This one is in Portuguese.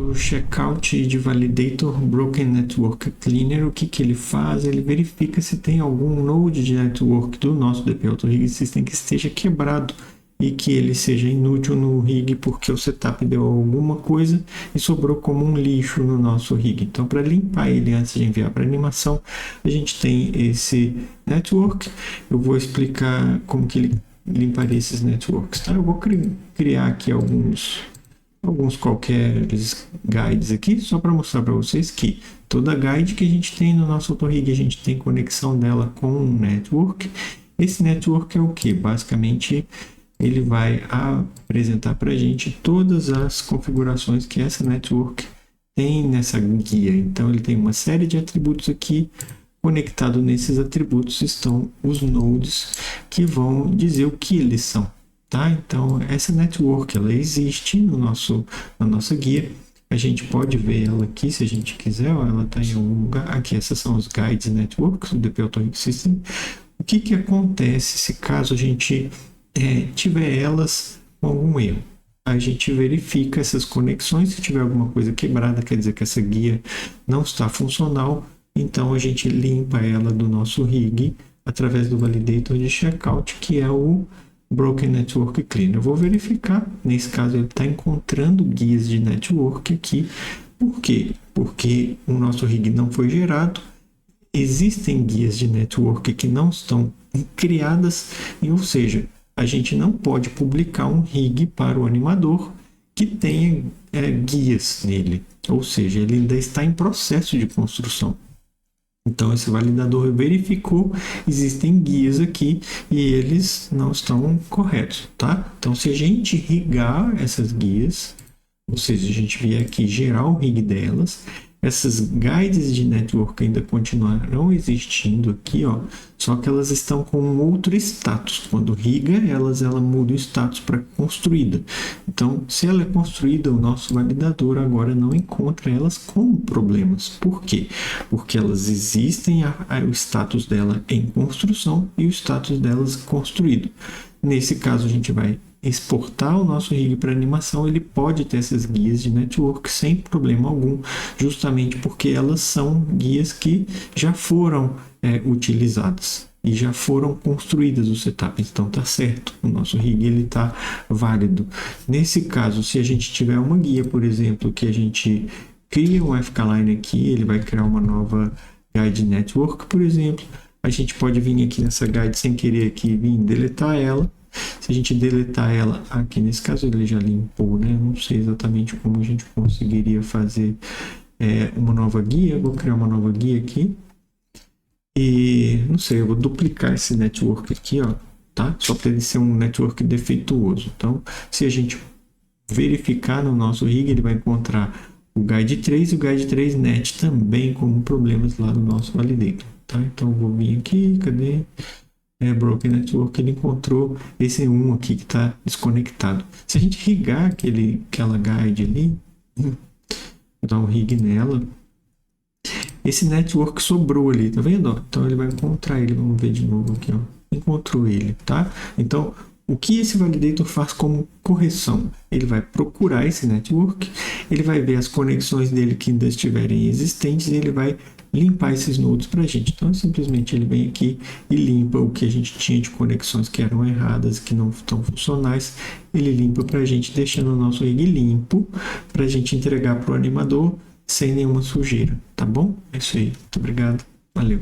O checkout de Validator Broken Network Cleaner, o que ele faz? Ele verifica se tem algum node de network do nosso DP Auto Rig System que esteja quebrado e que ele seja inútil no rig porque o setup deu alguma coisa e sobrou como um lixo no nosso rig. Então, para limpar ele antes de enviar para animação, a gente tem esse network. Eu vou explicar como que ele limparia esses networks, tá? Eu vou criar aqui alguns qualquer guides aqui, só para mostrar para vocês que toda guide que a gente tem no nosso AutoRig, a gente tem conexão dela com um network. Esse network é o que? Basicamente, ele vai apresentar para a gente todas as configurações que essa network tem nessa guia. Então, ele tem uma série de atributos aqui. Conectado nesses atributos estão os nodes que vão dizer o que eles são. Tá? Então, essa network ela existe na nossa guia. A gente pode ver ela aqui se a gente quiser. Ó, ela está em algum lugar. Aqui, essas são os guides networks do DP Auto Rig System. O que acontece se caso a gente tiver elas com algum erro? A gente verifica essas conexões. Se tiver alguma coisa quebrada, quer dizer que essa guia não está funcional. Então, a gente limpa ela do nosso rig através do validator de checkout, que é o Broken Network Cleaner. Eu vou verificar, nesse caso ele está encontrando guias de network aqui. Por quê? Porque o nosso rig não foi gerado, existem guias de network que não estão criadas, ou seja, a gente não pode publicar um rig para o animador que tenha guias nele, ou seja, ele ainda está em processo de construção. Então, esse validador verificou, existem guias aqui e eles não estão corretos, tá? Então, se a gente rigar essas guias, ou seja, a gente vier aqui gerar o rig delas, essas guides de network ainda continuarão existindo aqui, ó, só que elas estão com um outro status. Quando riga, ela muda o status para construída. Então, se ela é construída, o nosso validador agora não encontra elas como problemas. Por quê? Porque elas existem, o status dela em construção e o status delas construído. Nesse caso, a gente vai exportar o nosso rig para animação. Ele pode ter essas guias de network sem problema algum, justamente porque elas são guias que já foram utilizadas e já foram construídas o setup. Então tá certo, o nosso rig ele tá válido. Nesse caso, se a gente tiver uma guia, por exemplo, que a gente cria um FK-Line aqui, ele vai criar uma nova guide network, por exemplo, a gente pode vir aqui nessa guide sem querer aqui vir deletar ela. Se a gente deletar ela aqui, nesse caso ele já limpou, né? Não sei exatamente como a gente conseguiria fazer uma nova guia. Eu vou criar uma nova guia aqui. E não sei, eu vou duplicar esse network aqui, ó, tá? Só para ele ser um network defeituoso. Então, se a gente verificar no nosso rig, ele vai encontrar o Guide 3 e o Guide 3 Net também como problemas lá no nosso validator, tá? Então, eu vou vir aqui, cadê? Broken Network, ele encontrou esse 1 aqui que está desconectado. Se a gente rigar aquela guide ali, vou dar um rig nela, esse network sobrou ali, tá vendo? Então ele vai encontrar ele, vamos ver de novo aqui, ó. Encontrou ele, tá? Então, o que esse validator faz como correção? Ele vai procurar esse network, ele vai ver as conexões dele que ainda estiverem existentes e ele vai limpar esses nodes para a gente. Então, simplesmente ele vem aqui e limpa o que a gente tinha de conexões que eram erradas, que não estão funcionais. Ele limpa para a gente, deixando o nosso rig limpo para a gente entregar para o animador sem nenhuma sujeira, tá bom? É isso aí. Muito obrigado. Valeu.